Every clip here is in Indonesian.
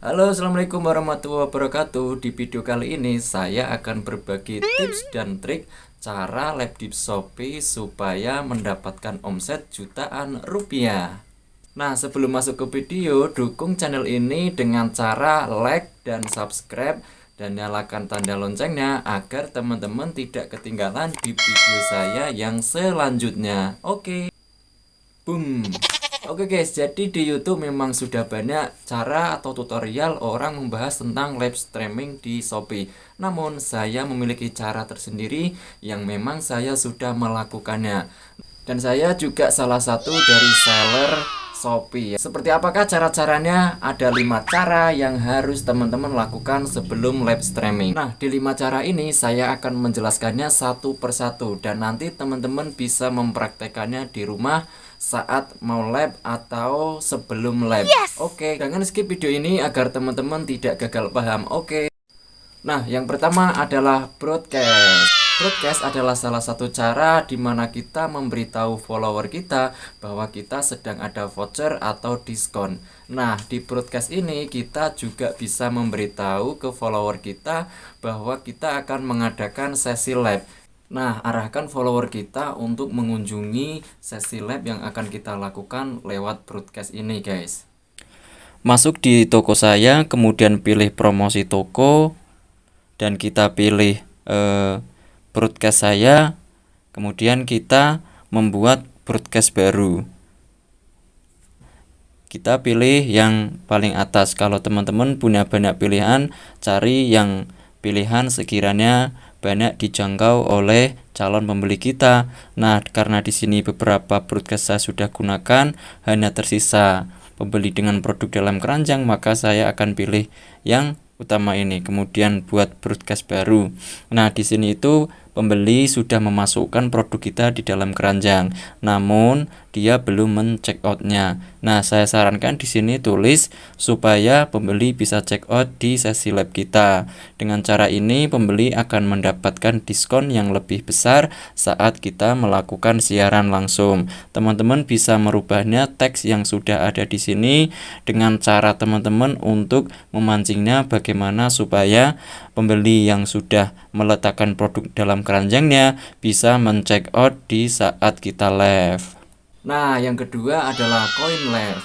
Halo, assalamualaikum warahmatullahi wabarakatuh. Di video kali ini saya akan berbagi tips dan trik cara lab di Shopee supaya mendapatkan omset jutaan rupiah. Nah, sebelum masuk ke video, dukung channel ini dengan cara like dan subscribe dan nyalakan tanda loncengnya agar teman-teman tidak ketinggalan di video saya yang selanjutnya. Oke. Boom. Oke guys, jadi di YouTube memang sudah banyak cara atau tutorial orang membahas tentang live streaming di Shopee. Namun saya memiliki cara tersendiri yang memang saya sudah melakukannya. Dan saya juga salah satu dari seller Shopee. Seperti apakah cara-caranya? Ada 5 cara yang harus teman-teman lakukan sebelum live streaming. Nah, di 5 cara ini saya akan menjelaskannya satu persatu dan nanti teman-teman bisa mempraktekannya di rumah saat mau live atau sebelum live. Oke, jangan skip video ini agar teman-teman tidak gagal paham. Oke. Nah, yang pertama adalah broadcast. Broadcast adalah salah satu cara di mana kita memberitahu follower kita bahwa kita sedang ada voucher atau diskon. Nah, di broadcast ini kita juga bisa memberitahu ke follower kita bahwa kita akan mengadakan sesi live. Nah, arahkan follower kita untuk mengunjungi sesi live yang akan kita lakukan lewat broadcast ini, guys. Masuk di toko saya, kemudian pilih promosi toko dan kita pilih broadcast saya, kemudian kita membuat broadcast baru. Kita pilih yang paling atas. Kalau teman-teman punya banyak pilihan, cari yang pilihan sekiranya banyak dijangkau oleh calon pembeli kita. Nah, karena di sini beberapa broadcast saya sudah gunakan, hanya tersisa pembeli dengan produk dalam keranjang, maka saya akan pilih yang utama ini, kemudian buat broadcast baru. Nah, di sini itu pembeli sudah memasukkan produk kita di dalam keranjang, namun dia belum men-check out-nya. Nah, saya sarankan di sini tulis supaya pembeli bisa check out di sesi live kita. Dengan cara ini, pembeli akan mendapatkan diskon yang lebih besar saat kita melakukan siaran langsung. Teman-teman bisa merubahnya teks yang sudah ada di sini dengan cara teman-teman untuk memancingnya bagaimana supaya pembeli yang sudah meletakkan produk dalam keranjangnya bisa men-check out di saat kita live. Nah, yang kedua adalah coin live.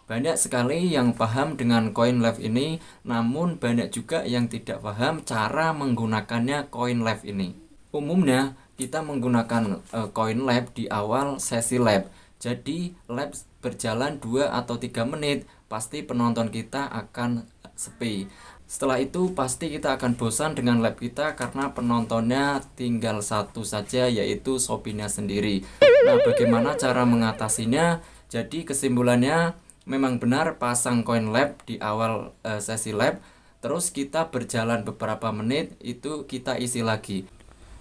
Banyak sekali yang paham dengan coin live ini, namun banyak juga yang tidak paham cara menggunakannya coin live ini. Umumnya kita menggunakan coin live di awal sesi live. Jadi live berjalan 2 atau 3 menit, pasti penonton kita akan sepi. Setelah itu pasti kita akan bosan dengan live kita karena penontonnya tinggal satu saja, yaitu Shopee-nya sendiri. Nah, bagaimana cara mengatasinya? Jadi kesimpulannya memang benar pasang coin lab di awal sesi lab, terus kita berjalan beberapa menit itu kita isi lagi.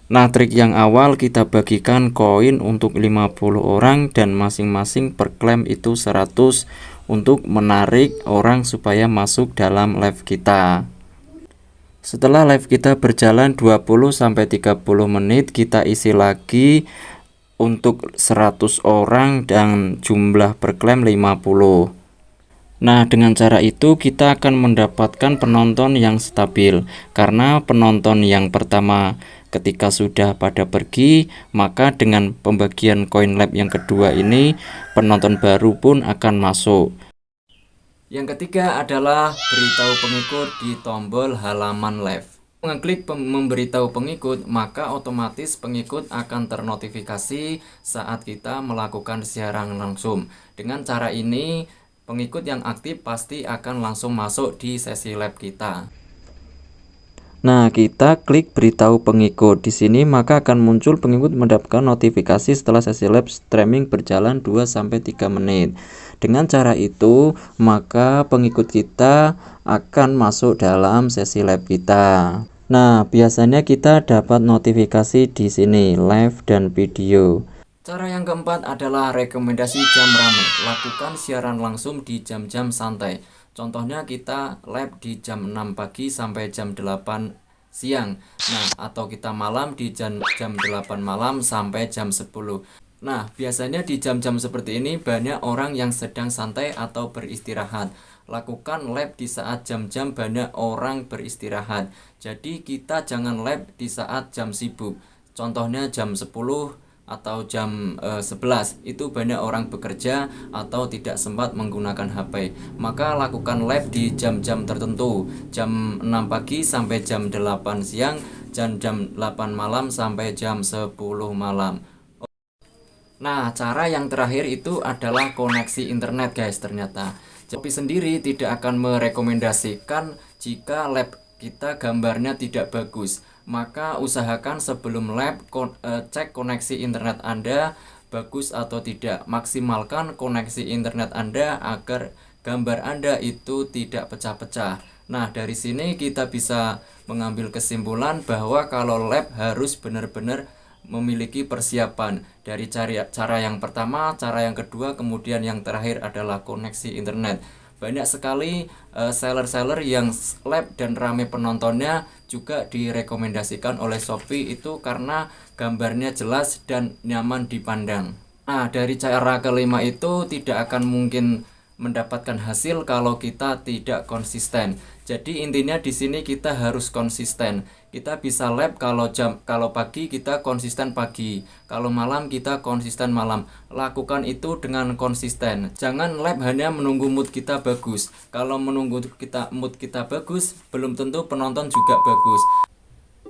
Nah, trik yang awal kita bagikan koin untuk 50 orang dan masing-masing per klaim itu 100 untuk menarik orang supaya masuk dalam live kita. Setelah live kita berjalan 20-30 menit, kita isi lagi untuk 100 orang dan jumlah per klaim 50. Nah, dengan cara itu kita akan mendapatkan penonton yang stabil, karena penonton yang pertama ketika sudah pada pergi, maka dengan pembagian coin lab yang kedua ini penonton baru pun akan masuk. Yang ketiga adalah beritahu pengikut di tombol halaman live. Mengklik memberitahu pengikut, maka otomatis pengikut akan ternotifikasi saat kita melakukan siaran langsung. Dengan cara ini, pengikut yang aktif pasti akan langsung masuk di sesi live kita. Nah, kita klik beritahu pengikut di sini, maka akan muncul pengikut mendapatkan notifikasi setelah sesi live streaming berjalan 2-3 menit. Dengan cara itu, maka pengikut kita akan masuk dalam sesi live kita. Nah, biasanya kita dapat notifikasi di sini, live dan video. Cara yang keempat adalah rekomendasi jam ramai. Lakukan siaran langsung di jam-jam santai. Contohnya kita live di jam 6 pagi sampai jam 8 siang. Nah, atau kita malam di jam 8 malam sampai jam 10. Nah, biasanya di jam-jam seperti ini banyak orang yang sedang santai atau beristirahat. lakukan lab di saat jam-jam banyak orang beristirahat. Jadi kita jangan lab di saat jam sibuk. Contohnya jam 10 atau jam 11 itu banyak orang bekerja atau tidak sempat menggunakan HP. Maka lakukan lab di jam-jam tertentu, jam 6 pagi sampai jam 8 siang, dan jam 8 malam sampai jam 10 malam. Nah, cara yang terakhir itu adalah koneksi internet, guys. Ternyata Shopee sendiri tidak akan merekomendasikan jika lab kita gambarnya tidak bagus. Maka usahakan sebelum lab cek koneksi internet Anda bagus atau tidak. Maksimalkan koneksi internet Anda agar gambar Anda itu tidak pecah-pecah. Nah, dari sini kita bisa mengambil kesimpulan bahwa kalau lab harus benar-benar memiliki persiapan dari cara yang pertama, cara yang kedua, kemudian yang terakhir adalah koneksi internet. Banyak sekali seller-seller yang lab dan rame penontonnya juga direkomendasikan oleh Shopee itu karena gambarnya jelas dan nyaman dipandang. Nah, dari cara kelima itu tidak akan mungkin mendapatkan hasil kalau kita tidak konsisten. Jadi intinya di sini kita harus konsisten. Kita bisa lab kalau pagi kita konsisten pagi, kalau malam kita konsisten malam. Lakukan itu dengan konsisten. Jangan lab hanya menunggu mood kita bagus. Kalau menunggu mood kita bagus, belum tentu penonton juga bagus.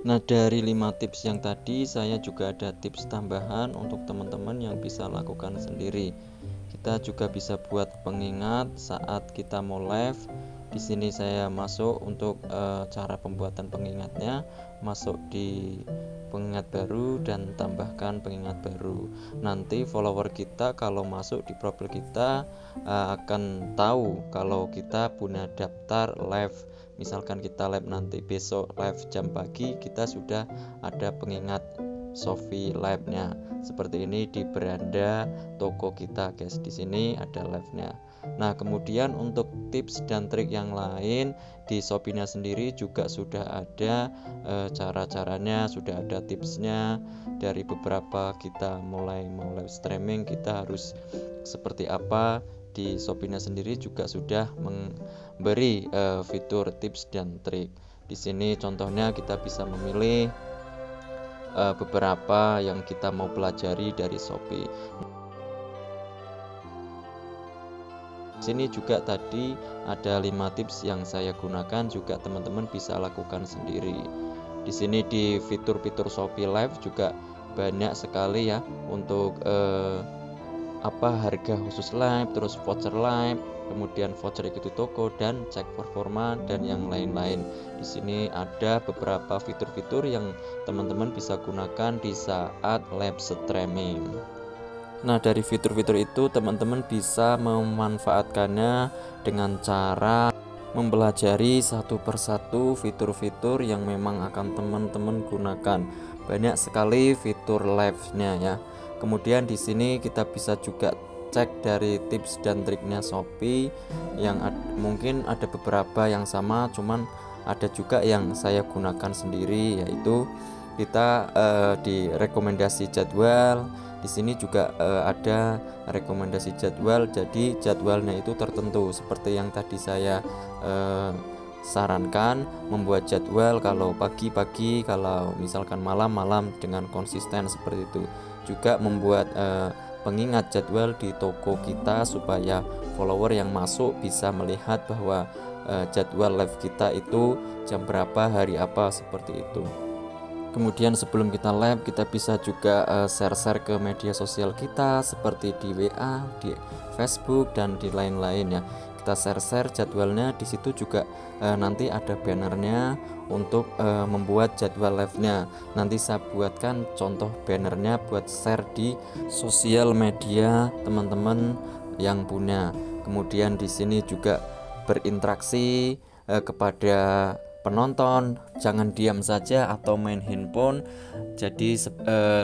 Nah, dari 5 tips yang tadi saya juga ada tips tambahan untuk teman-teman yang bisa lakukan sendiri. Kita juga bisa buat pengingat saat kita mau live. Di sini saya masuk untuk cara pembuatan pengingatnya, masuk di pengingat baru dan tambahkan pengingat baru. Nanti follower kita kalau masuk di profil kita akan tahu kalau kita punya daftar live. Misalkan kita live nanti besok live jam pagi, kita sudah ada pengingat Shopee live-nya. Seperti ini di beranda toko kita, guys. Di sini ada live-nya. Nah, kemudian untuk tips dan trik yang lain di Shopee-nya sendiri juga sudah ada cara-caranya, sudah ada tipsnya. Dari beberapa kita mulai mau live streaming, kita harus seperti apa. Di Shopee-nya sendiri juga sudah memberi fitur tips dan trik. Di sini contohnya kita bisa memilih beberapa yang kita mau pelajari dari Shopee. Sini juga tadi ada 5 tips yang saya gunakan, juga teman-teman bisa lakukan sendiri. Di sini di fitur-fitur Shopee Live juga banyak sekali ya untuk harga khusus live, terus voucher live, kemudian voucher ikuti toko dan cek performa dan yang lain-lain. Di sini ada beberapa fitur-fitur yang teman-teman bisa gunakan di saat live streaming. Nah, dari fitur-fitur itu teman-teman bisa memanfaatkannya dengan cara mempelajari satu persatu fitur-fitur yang memang akan teman-teman gunakan. Banyak sekali fitur live-nya ya. Kemudian di sini kita bisa juga cek dari tips dan triknya Shopee yang mungkin ada beberapa yang sama, cuman ada juga yang saya gunakan sendiri, yaitu kita di rekomendasi jadwal. Di sini juga ada rekomendasi jadwal, jadi jadwalnya itu tertentu seperti yang tadi saya sarankan, membuat jadwal kalau pagi-pagi, kalau misalkan malam-malam dengan konsisten seperti itu. Juga membuat pengingat jadwal di toko kita supaya follower yang masuk bisa melihat bahwa jadwal live kita itu jam berapa, hari apa, seperti itu. Kemudian sebelum kita live, kita bisa juga share-share ke media sosial kita seperti di WA, di Facebook, dan di lain-lain ya. Kita share-share jadwalnya. Di situ juga nanti ada bannernya untuk membuat jadwal live-nya. Nanti saya buatkan contoh bannernya buat share di sosial media teman-teman yang punya. Kemudian di sini juga berinteraksi kepada penonton, jangan diam saja atau main handphone. Jadi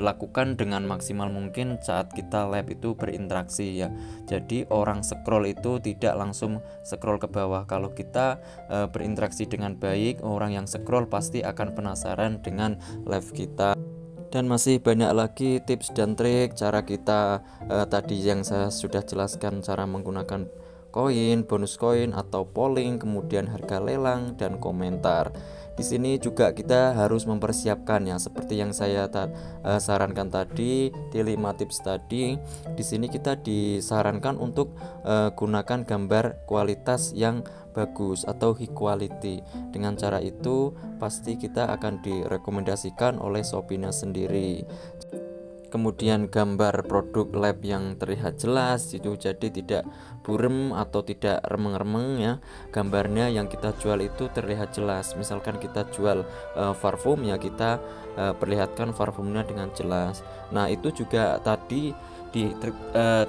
lakukan dengan maksimal mungkin saat kita live itu berinteraksi ya. Jadi orang scroll itu tidak langsung scroll ke bawah. Kalau kita berinteraksi dengan baik, orang yang scroll pasti akan penasaran dengan live kita. Dan masih banyak lagi tips dan trik cara kita tadi yang saya sudah jelaskan, cara menggunakan koin, bonus koin atau polling, kemudian harga lelang dan komentar. Di sini juga kita harus mempersiapkan ya, seperti yang saya sarankan tadi di 5 tips tadi. Di sini kita disarankan untuk gunakan gambar kualitas yang bagus atau high quality. Dengan cara itu pasti kita akan direkomendasikan oleh Shopee-nya sendiri. Kemudian gambar produk lab yang terlihat jelas itu, jadi tidak burem atau tidak remeng-remeng ya. Gambarnya yang kita jual itu terlihat jelas. Misalkan kita jual parfum ya, kita perlihatkan parfumnya dengan jelas. Nah, itu juga tadi di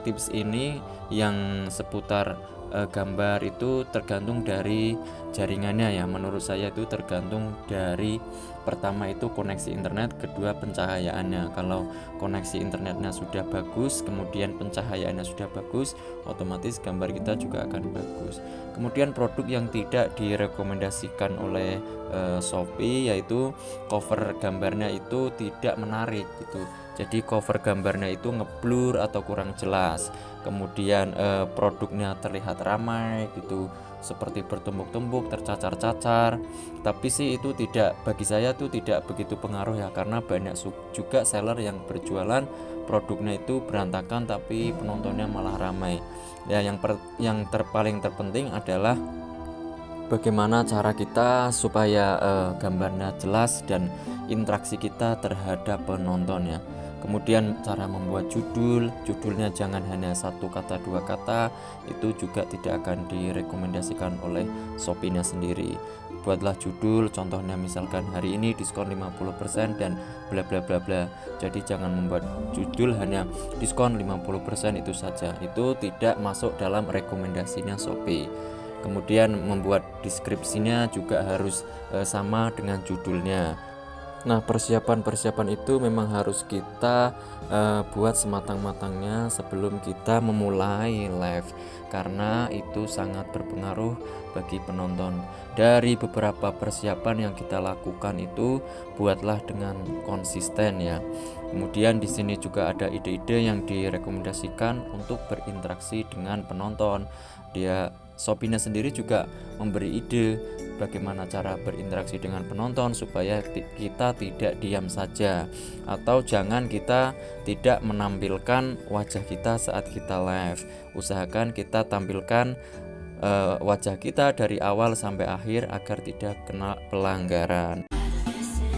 tips ini yang seputar gambar itu tergantung dari jaringannya ya. Menurut saya itu tergantung dari pertama itu koneksi internet, kedua pencahayaannya. Kalau koneksi internetnya sudah bagus, kemudian pencahayaannya sudah bagus, otomatis gambar kita juga akan bagus. Kemudian produk yang tidak direkomendasikan oleh Shopee yaitu cover gambarnya itu tidak menarik gitu. Jadi cover gambarnya itu ngeblur atau kurang jelas. Kemudian produknya terlihat ramai gitu, seperti bertumpuk-tumpuk, tercacar-cacar. Tapi sih itu tidak, bagi saya itu tidak begitu pengaruh ya, karena banyak juga seller yang berjualan produknya itu berantakan tapi penontonnya malah ramai. Ya, yang paling terpenting adalah bagaimana cara kita supaya gambarnya jelas dan interaksi kita terhadap penontonnya. Kemudian cara membuat judulnya jangan hanya 1 kata 2 kata, itu juga tidak akan direkomendasikan oleh Shopee-nya sendiri. Buatlah judul, contohnya misalkan hari ini diskon 50% dan bla bla bla bla. Jadi jangan membuat judul hanya diskon 50% itu saja. Itu tidak masuk dalam rekomendasinya Shopee. Kemudian membuat deskripsinya juga harus sama dengan judulnya. Nah, persiapan itu memang harus kita buat sematang-matangnya sebelum kita memulai live, karena itu sangat berpengaruh bagi penonton. Dari beberapa persiapan yang kita lakukan itu, buatlah dengan konsisten ya. Kemudian di sini juga ada ide-ide yang direkomendasikan untuk berinteraksi dengan penonton. Shopee-nya sendiri juga memberi ide bagaimana cara berinteraksi dengan penonton supaya kita tidak diam saja, atau jangan kita tidak menampilkan wajah kita saat kita live. Usahakan kita tampilkan wajah kita dari awal sampai akhir agar tidak kena pelanggaran.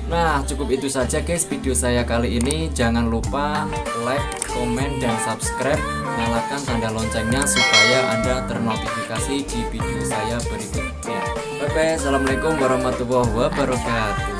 Nah, cukup itu saja guys video saya kali ini. Jangan lupa like, komen, dan subscribe. Nyalakan tanda loncengnya supaya Anda ternotifikasi di video saya berikutnya. Bye bye. Assalamualaikum warahmatullahi wabarakatuh.